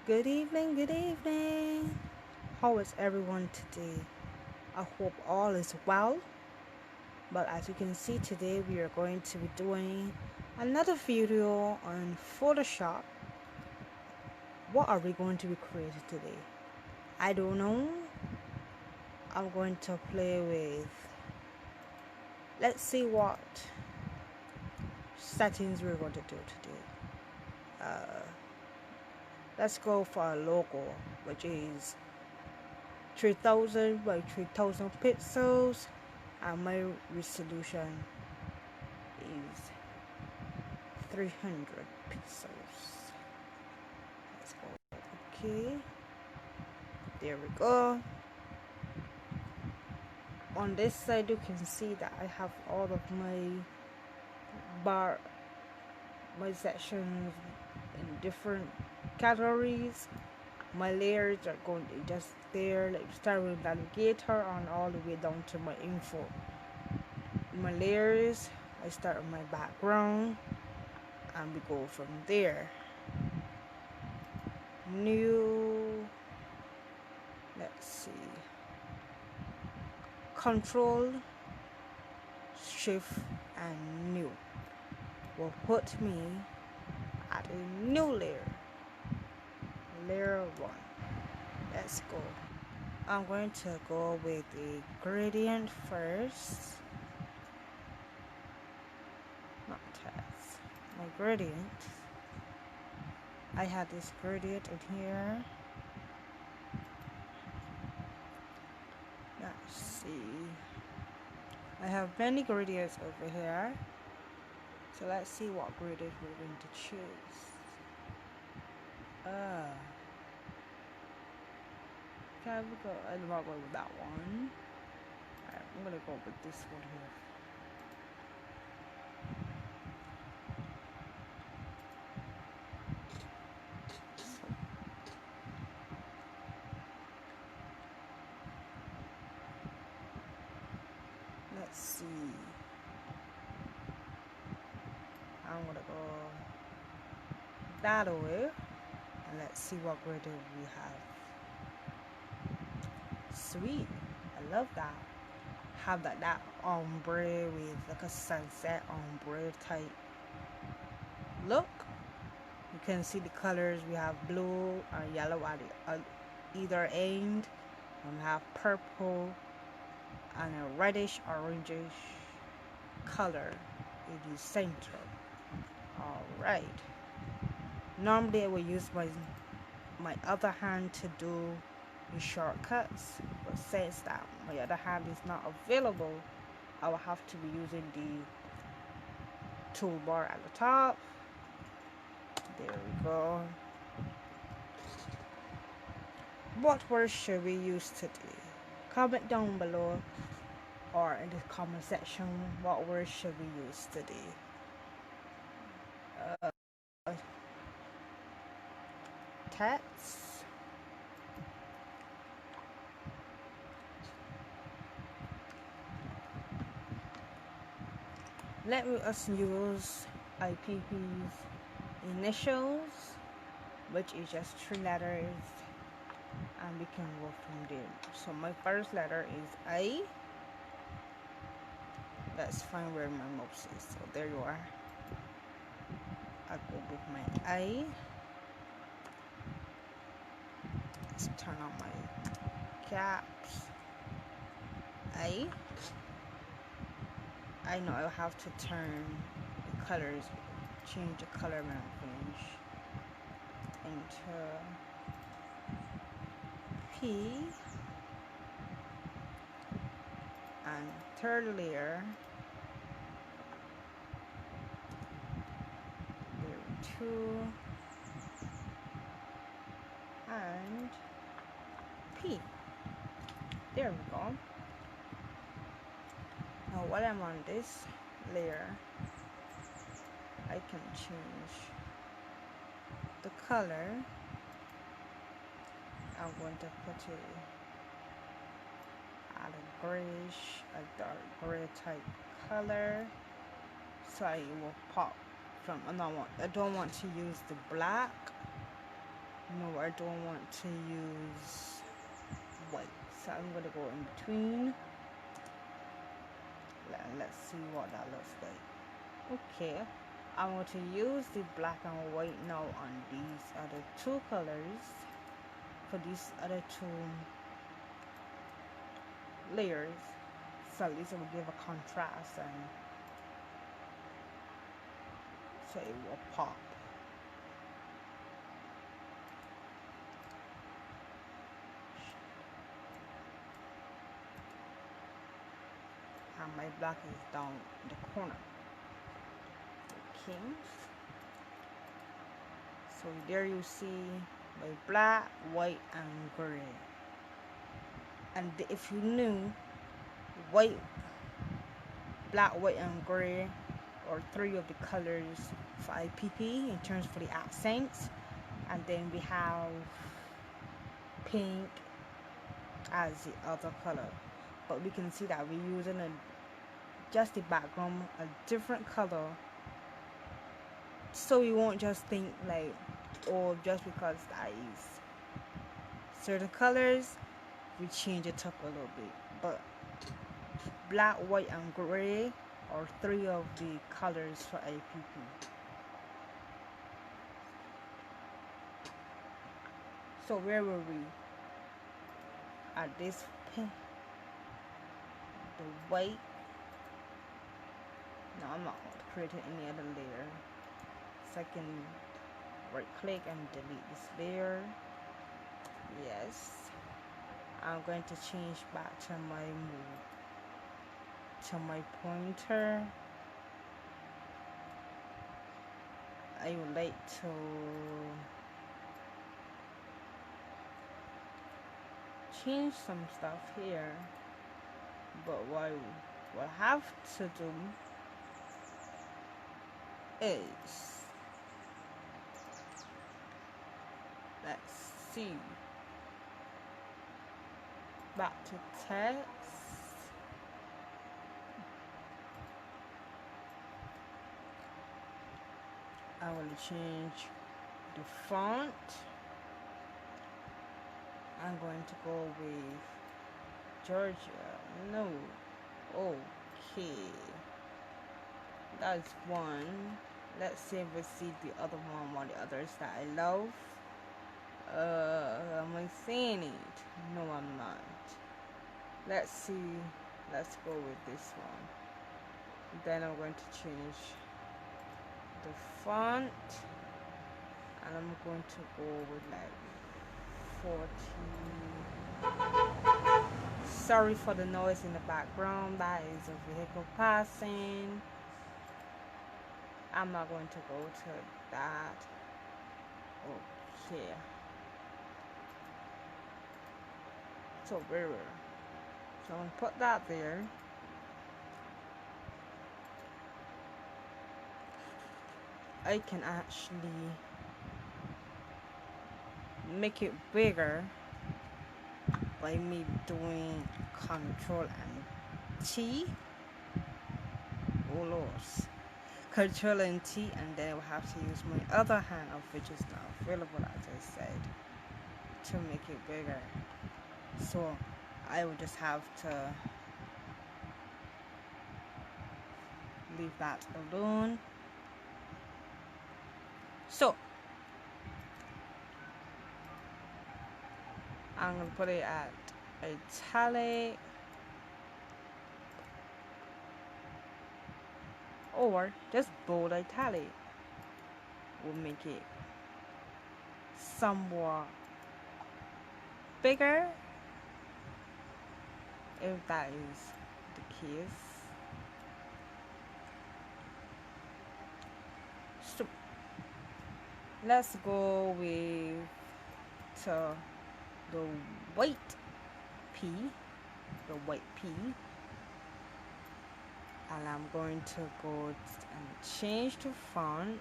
Good evening, good evening. How is everyone today? I hope all is well. But as you can see today, we are going to be doing another video on Photoshop. What are we going to be creating today? I don't know. I'm going to play with, let's see what settings we're going to do today. Let's go for a logo, which is 3000 by 3000 pixels, and my resolution is 300 pixels. Let's go. Okay, there we go. On this side you can see that I have all of my sections in different categories. My layers are going to just there, like start with navigator on all the way down to my info. My layers, I start with my background and we go from there. New, let's see, control shift and new will put me at a new layer 1. Let's go. I'm going to go with the gradient first. Not text. My gradient. I have this gradient in here. Let's see. I have many gradients over here. So let's see what gradient we're going to choose. Can we go? I'm not going with that one. Alright, I'm gonna go with this one here. Let's see. I'm gonna go that way, and let's see what gradient we have. Sweet, I love that. Have that ombre with like a sunset ombre type look. You can see the colors. We have blue and yellow at either end, and we have purple and a reddish orangish color in the center. Alright, normally I will use my other hand to do the shortcuts, but since that my other hand is not available, I will have to be using the toolbar at the top. There we go. What words should we use today? Comment down below or in the comment section what words should we use today. Text. Let us use IPP's initials, which is just 3 letters, and we can go from there. So my first letter is A. Let's find where my mouse is. So there you are. I go with my A. Let's turn on my caps. A. I know I'll have to turn the colors, change the color when I finish, into P, and third layer, layer 2, and P. There we go. Now while I'm on this layer, I can change the color. I'm going to put it at a grayish, a dark gray type color. so it will pop from. I don't want to use the black. No, I don't want to use white. So I'm gonna go in between. Let's see what that looks like. Okay, I'm going to use the black and white now on these other two colors. For these other two layers, so at least it will give a contrast and so it will pop. And my black is down the corner. Okay, so there you see my black, white and gray. And if you knew, white, black, white and gray are three of the colors for IPP in terms for the accents. And then we have pink as the other color, but we can see that we're using just the background a different color, so you won't just think like, oh, just because that is certain colors, we change it up a little bit. But black, white and gray are three of the colors for IPP. So where were we? At this pink, the white. No, I'm not creating any other layer. So I can right click and delete this layer. Yes, I'm going to change back to my pointer. I would like to change some stuff here, but what we'll have to do is, let's see, back to text. I will change the font. I'm going to go with Georgia. No. Okay. That's one. Let's see if we see the other one the others that I love. Am I seeing it? No, I'm not. Let's see. Let's go with this one. Then I'm going to change the font, and I'm going to go with like 40. Sorry for the noise in the background. That is a vehicle passing. I'm not going to go to that. Okay. So where? So I'm gonna put that there. I can actually make it bigger by me doing Control and T. Oh Lord. Control and T, and then I will have to use my other hand, of which is not available, as I said, to make it bigger. So I will just have to leave that alone. So I'm going to put it at italic, or just bold italic. We'll make it somewhat bigger, if that is the case. So let's go with the white P, and I'm going to go and change the font.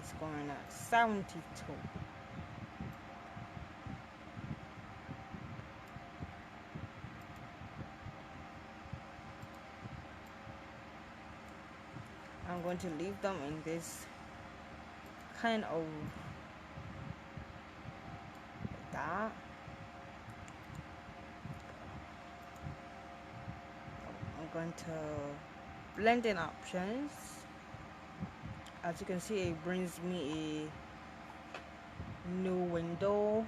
It's going at 72. I'm going to leave them in this kind of that. I'm going to blending options. As you can see, it brings me a new window,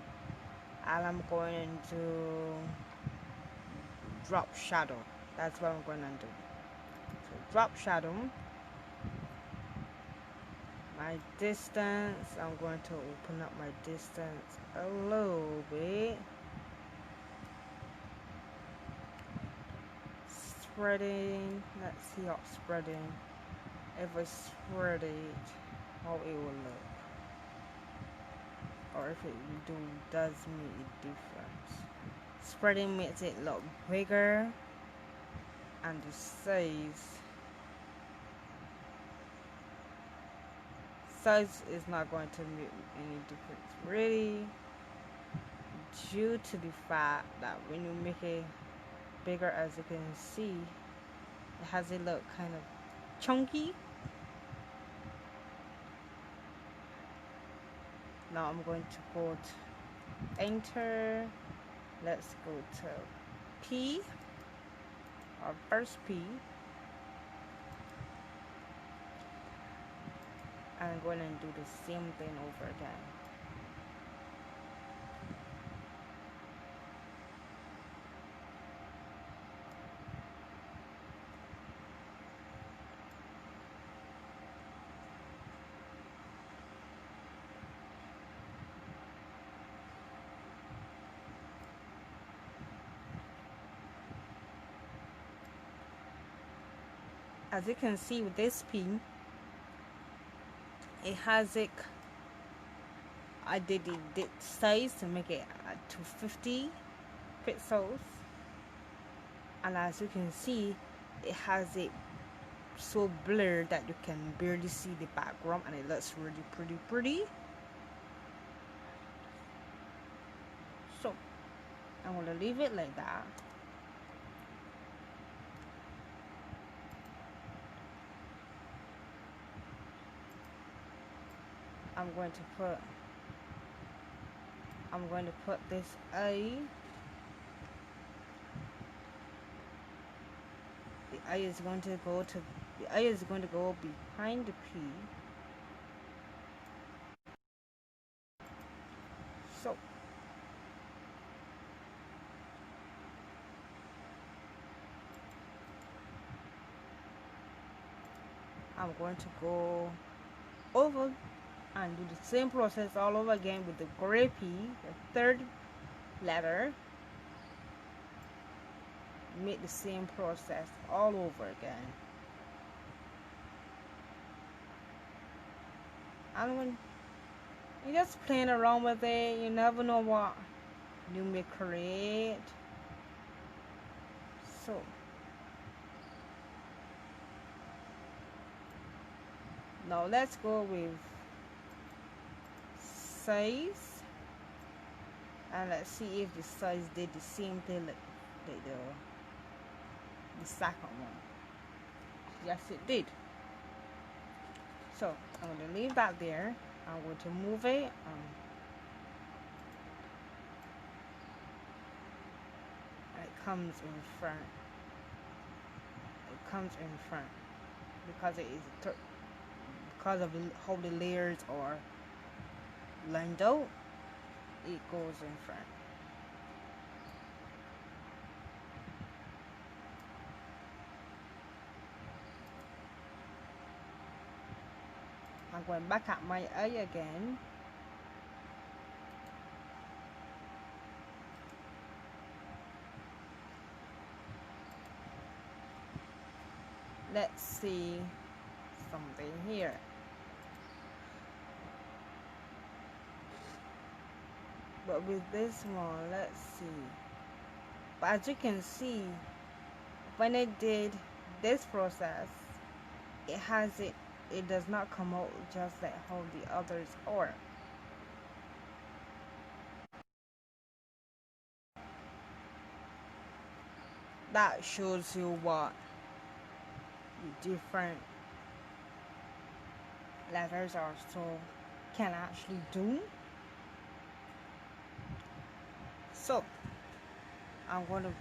and I'm going to drop shadow. That's what I'm going to do. So drop shadow. My distance, I'm going to open up my distance a little bit. Spreading, let's see how spreading, if I spread it, how it will look, or if it does make a difference. Spreading makes it look bigger, and the size is not going to make any difference really, due to the fact that when you make it bigger, as you can see, it has a look kind of chunky. Now I'm going to go to enter. Let's go to P, our first P. I'm going to do the same thing over again. As you can see with this pin, it has it. I did the size to make it at 250 pixels, and as you can see, it has it so blurred that you can barely see the background, and it looks really pretty. So I'm going to leave it like that. I'm going to put this eye. The eye is going to go behind the P. So I'm going to go over and do the same process all over again with the gray P, the third letter. Make the same process all over again. You're just playing around with it. You never know what you may create. So now let's go with size, and let's see if the size did the same thing like the second one. Yes, it did. So I'm going to leave that there. I'm going to move it. It comes in front. It comes in front because it is because of how the layers are lined out. It goes in front. I'm going back at my eye again. Let's see something here. But with this one, let's see. But as you can see, when I did this process, it has it it does not come out just like how the others are. That shows you what the different letters are so can actually do. So I'm going to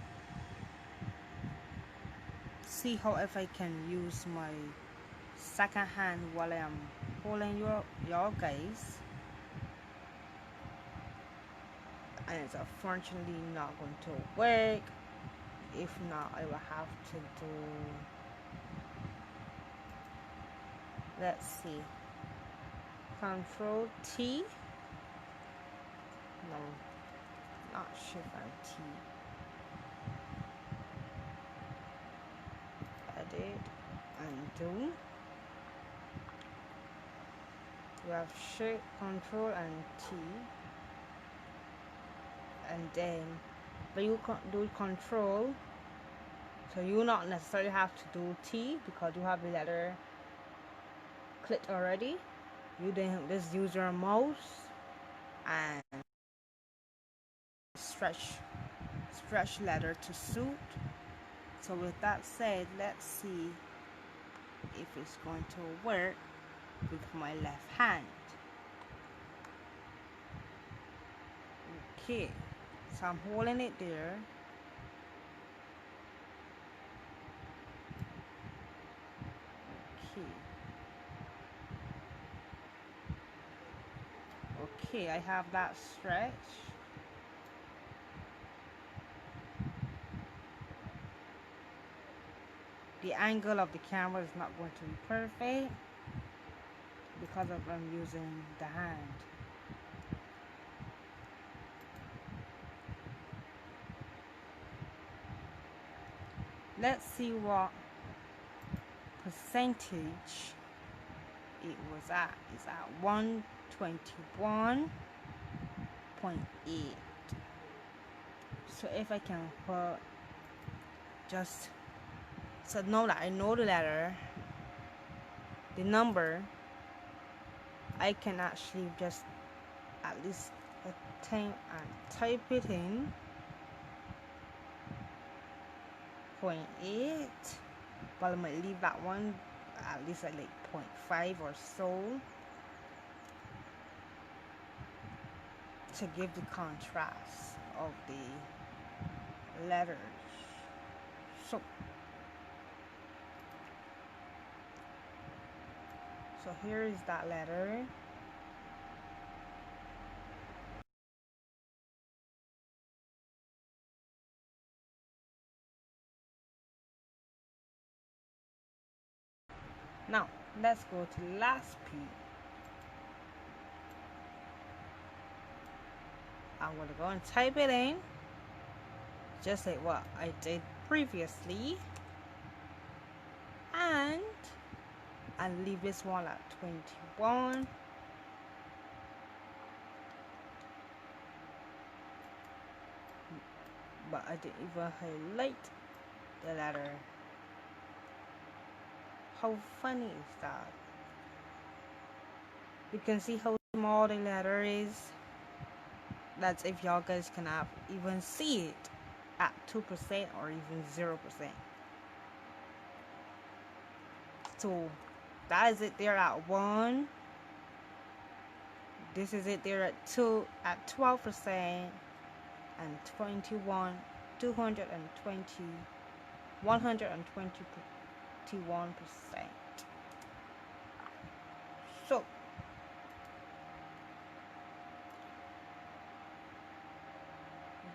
see how if I can use my second hand while I'm holding your guys, and it's unfortunately not going to work. If not, I will have to do, let's see, Control T, no, not Shift and T, edit, undo. We have Shift, Control and T, and then but you can do Control, so you not necessarily have to do T because you have the letter clicked already. You then just use your mouse and stretch letter to suit. So with that said, let's see if it's going to work with my left hand. Okay, so I'm holding it there. Okay, I have that stretch. The angle of the camera is not going to be perfect because of I'm using the hand. Let's see what percentage it was at. It's at 121.8. So if I can put just, so now that I know the letter, the number, I can actually just at least attempt and type it in 0.8, but I might leave that one at least at like 0.5 or so to give the contrast of the letters. So here is that letter. Now let's go to the last P. I'm going to go and type it in just like what I did previously, and leave this one at 21. But I didn't even highlight the letter. How funny is that? You can see how small the letter is. That's if y'all guys cannot even see it at 2% or even 0%. So that is it there at 1. This is it there at 2 at 12%, and 21 121%. So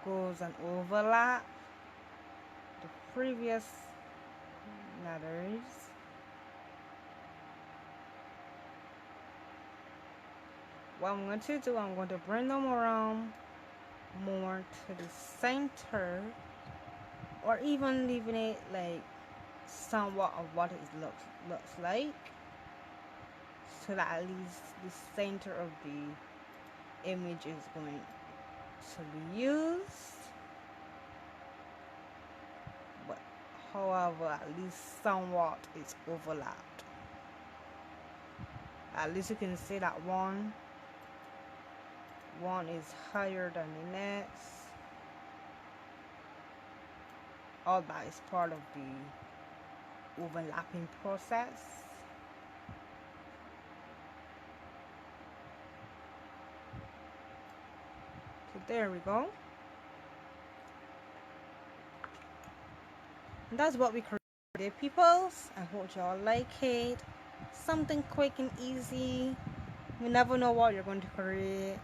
goes and overlap the previous letters. What I'm going to do, I'm going to bring them around more to the center, or even leaving it like somewhat of what it looks like, so that at least the center of the image is going to be used. But however, at least somewhat is overlapped. At least you can see that one is higher than the next. All that is part of the overlapping process. So there we go. And that's what we created, peoples. I hope y'all like it. Something quick and easy. You never know what you're going to create.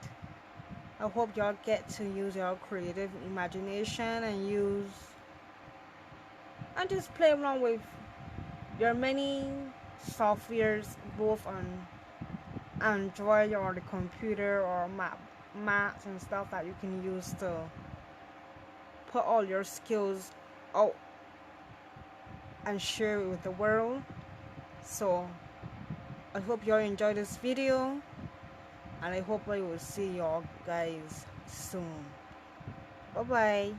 I hope y'all get to use your creative imagination and just play around with your many softwares, both on Android or the computer or Macs and stuff that you can use to put all your skills out and share it with the world. So I hope y'all enjoy this video, and I hope I will see y'all guys soon. Bye bye.